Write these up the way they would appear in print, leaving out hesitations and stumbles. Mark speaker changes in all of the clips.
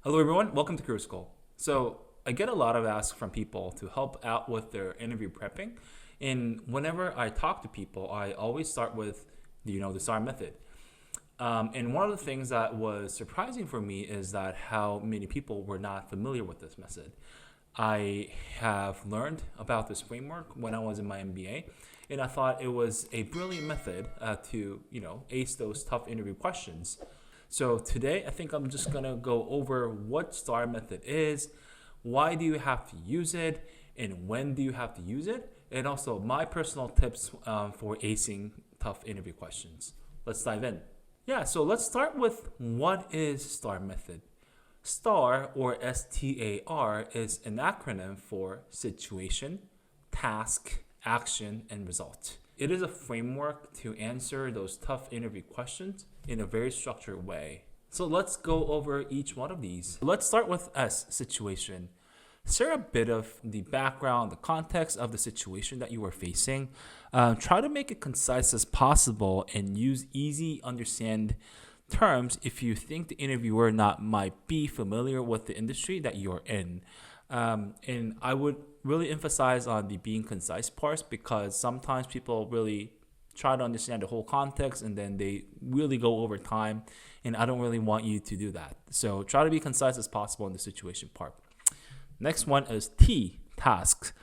Speaker 1: Hello, everyone. Welcome to Career School. So, I get a lot of asks from people to help out with their interview prepping. And whenever I talk to people, I always start with, the STAR method. And one of the things that was surprising for me is that how many people were not familiar with this method. I have learned about this framework when I was in my MBA, and I thought it was a brilliant method to, ace those tough interview questions. So today, I think I'm just gonna go over what STAR method is, why do you have to use it, and when do you have to use it, and also my personal tips for acing tough interview questions. Let's dive in. Yeah, so let's start with what is STAR method. STAR, or STAR, is an acronym for situation, task, action, and result. It is a framework to answer those tough interview questions in a very structured way. So let's go over each one of these. Let's start with S, situation. Share a bit of the background, the context of the situation that you are facing. Try to make it concise as possible and use easy understand terms if you think the interviewer not might be familiar with the industry that you're in. And I would really emphasize on the being concise parts because sometimes people really try to understand the whole context and then they really go over time, and I don't really want you to do that. So try to be concise as possible in the situation part. Next one is T, tasks.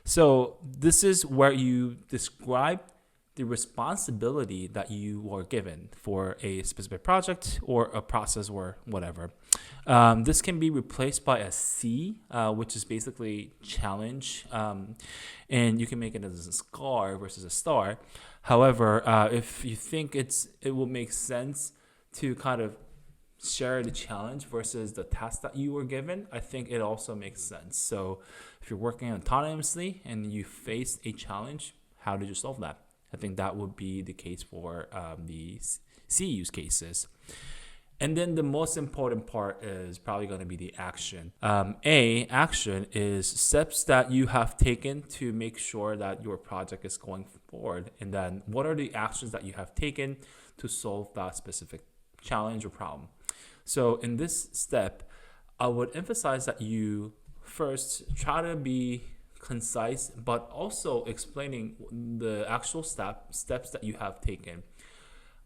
Speaker 1: So this is where you describe the responsibility that you are given for a specific project or a process or whatever. This can be replaced by a C, which is basically challenge, and you can make it as a SCAR versus a STAR. However, if you think it will make sense to kind of share the challenge versus the task that you were given, I think it also makes sense. So if you're working autonomously and you face a challenge, how did you solve that? I think that would be the case for the C use cases. And then the most important part is probably going to be the action. Action is steps that you have taken to make sure that your project is going forward. And then what are the actions that you have taken to solve that specific challenge or problem? So in this step, I would emphasize that you first try to be concise, but also explaining the actual steps that you have taken.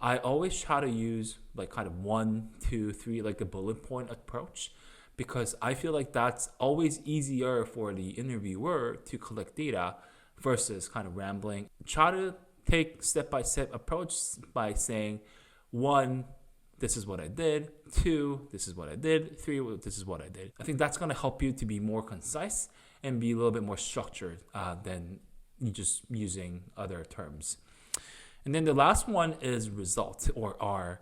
Speaker 1: I always try to use like kind of 1, 2, 3, like a bullet point approach, because I feel like that's always easier for the interviewer to collect data versus kind of rambling. Try to take step-by-step approach by saying, 1, this is what I did, 2, this is what I did, 3, this is what I did. I think that's going to help you to be more concise and be a little bit more structured than you just using other terms. And then the last one is result, or R.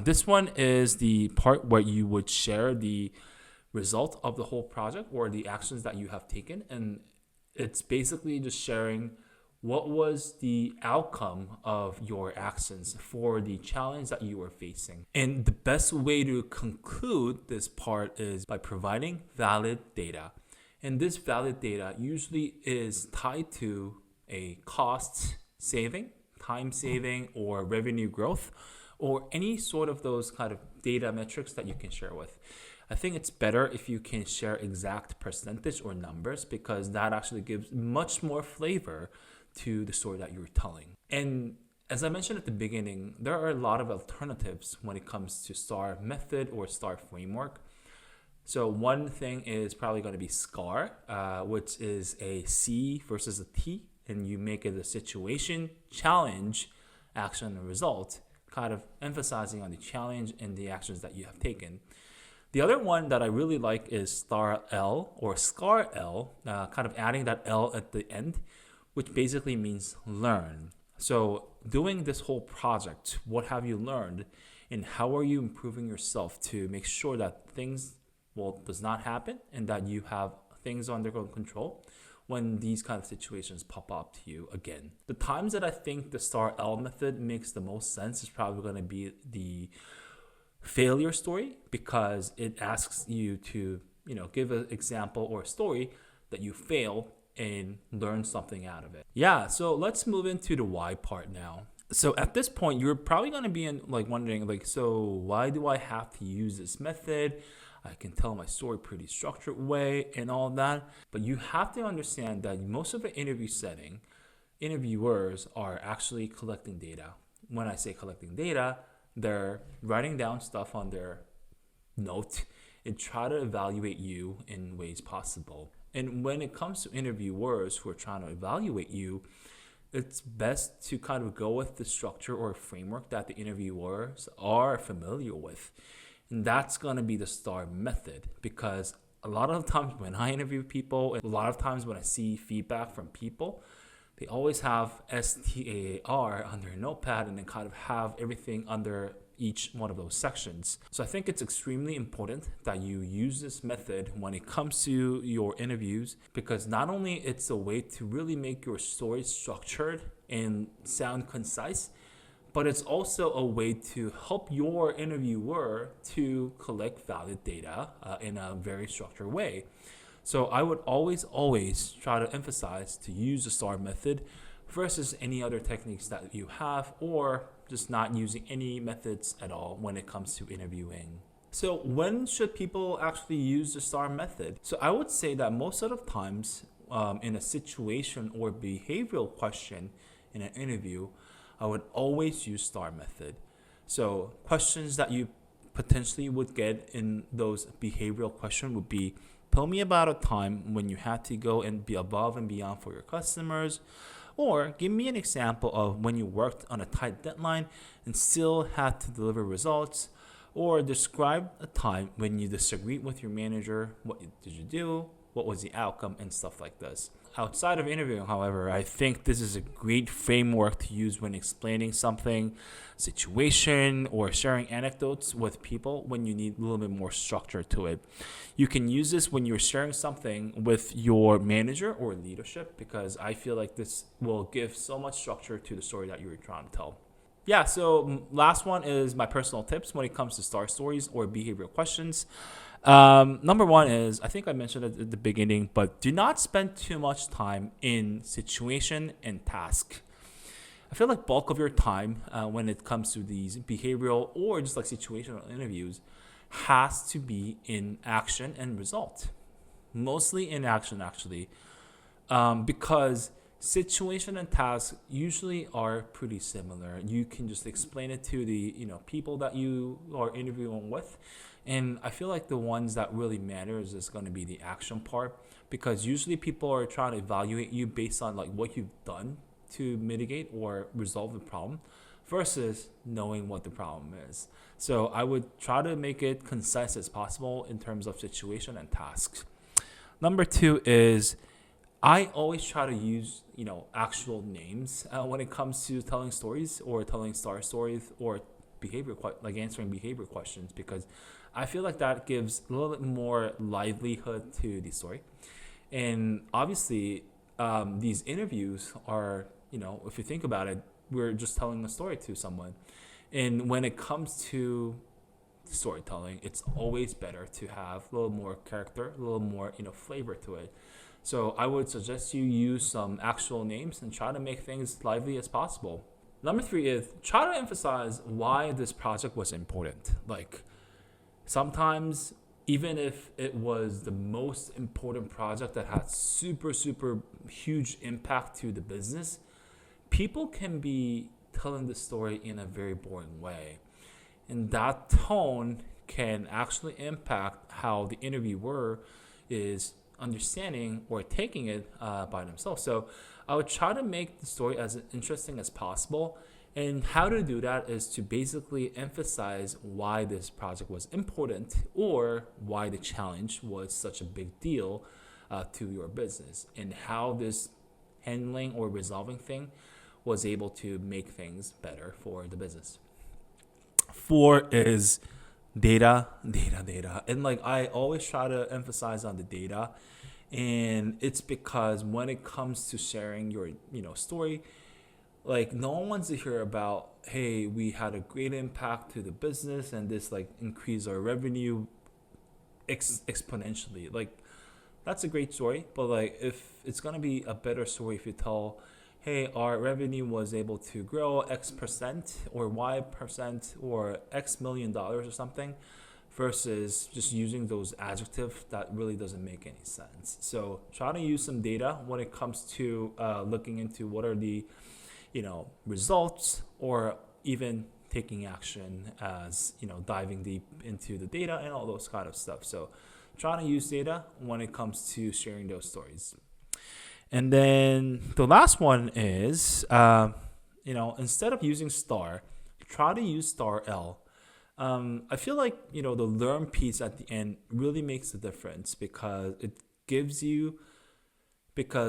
Speaker 1: This one is the part where you would share the result of the whole project or the actions that you have taken. And it's basically just sharing what was the outcome of your actions for the challenge that you were facing. And the best way to conclude this part is by providing valid data. And this valid data usually is tied to a cost saving, time saving, or revenue growth, or any sort of those kind of data metrics that you can share with. I think it's better if you can share exact percentage or numbers, because that actually gives much more flavor to the story that you're telling. And as I mentioned at the beginning, there are a lot of alternatives when it comes to STAR method or STAR framework. So one thing is probably going to be SCAR, which is a C versus a T, and you make it a situation, challenge, action, and result, kind of emphasizing on the challenge and the actions that you have taken. The other one that I really like is STAR L or SCAR L, kind of adding that L at the end, which basically means learn. So doing this whole project, what have you learned, and how are you improving yourself to make sure that things does not happen and that you have things under control when these kind of situations pop up to you again. The times that I think the STAR L method makes the most sense is probably going to be the failure story, because it asks you to, give an example or a story that you failed and learn something out of it. Yeah, so let's move into the why part now. So at this point, you're probably going to be wondering, so why do I have to use this method? I can tell my story pretty structured way and all that. But you have to understand that most of the interview setting, interviewers are actually collecting data. When I say collecting data, they're writing down stuff on their note and try to evaluate you in ways possible. And when it comes to interviewers who are trying to evaluate you, it's best to kind of go with the structure or framework that the interviewers are familiar with. And that's going to be the STAR method, because a lot of times when I interview people, and a lot of times when I see feedback from people, they always have STAR on their notepad and then kind of have everything under each one of those sections. So I think it's extremely important that you use this method when it comes to your interviews, because not only it's a way to really make your story structured and sound concise, but it's also a way to help your interviewer to collect valid data in a very structured way. So I would always try to emphasize to use the STAR method versus any other techniques that you have, or just not using any methods at all when it comes to interviewing. So when should people actually use the STAR method? So I would say that most of the times in a situation or behavioral question in an interview, I would always use STAR method. So questions that you potentially would get in those behavioral questions would be, tell me about a time when you had to go and be above and beyond for your customers, or give me an example of when you worked on a tight deadline and still had to deliver results, or describe a time when you disagreed with your manager. What did you do? What was the outcome, and stuff like this. Outside of interviewing, however, I think this is a great framework to use when explaining something, situation, or sharing anecdotes with people when you need a little bit more structure to it. You can use this when you're sharing something with your manager or leadership, because I feel like this will give so much structure to the story that you're trying to tell. Yeah, so last one is my personal tips when it comes to STAR stories or behavioral questions. Number one is, I think I mentioned it at the beginning, but do not spend too much time in situation and task. I feel like bulk of your time when it comes to these behavioral or just like situational interviews has to be in action and result. Mostly in action, actually, because situation and task usually are pretty similar. You can just explain it to the people that you are interviewing with. And I feel like the ones that really matters is going to be the action part, because usually people are trying to evaluate you based on like what you've done to mitigate or resolve the problem versus knowing what the problem is. So I would try to make it concise as possible in terms of situation and tasks. Number two is, I always try to use actual names when it comes to telling stories or telling STAR stories or like answering behavior questions, because I feel like that gives a little bit more livelihood to the story. And obviously, these interviews are, if you think about it, we're just telling a story to someone. And when it comes to storytelling, it's always better to have a little more character, a little more, flavor to it. So I would suggest you use some actual names and try to make things lively as possible. Number three is, try to emphasize why this project was important. Like, sometimes, even if it was the most important project that had super, super huge impact to the business, people can be telling the story in a very boring way. And that tone can actually impact how the interviewer is understanding or taking it by themselves. So I would try to make the story as interesting as possible. And how to do that is to basically emphasize why this project was important or why the challenge was such a big deal to your business, and how this handling or resolving thing was able to make things better for the business. Four is data. And like I always try to emphasize on the data. And it's because when it comes to sharing your story, like no one wants to hear about, hey, we had a great impact to the business and this like increased our revenue exponentially. Like that's a great story, but like if it's gonna be a better story if you tell, hey, our revenue was able to grow X percent or Y percent or X $1 million or something, versus just using those adjectives that really doesn't make any sense. So try to use some data when it comes to looking into what are the results, or even taking action, as diving deep into the data and all those kind of stuff. So try to use data when it comes to sharing those stories. And then the last one is instead of using star, try to use star L. I feel like the learn piece at the end really makes a difference, because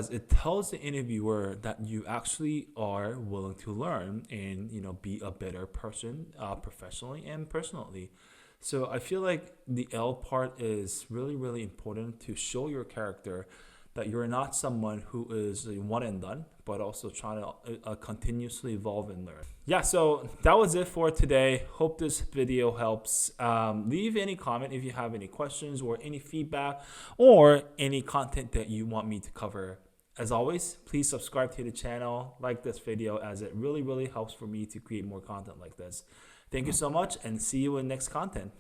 Speaker 1: it tells the interviewer that you actually are willing to learn and be a better person, professionally and personally. So I feel like the L part is really, really important to show your character that you're not someone who is a one and done, but also trying to continuously evolve and learn. Yeah, so that was it for today. Hope this video helps. Leave any comment if you have any questions or any feedback or any content that you want me to cover. As always, please subscribe to the channel, like this video, as it really, really helps for me to create more content like this. Thank you so much, and see you in next content.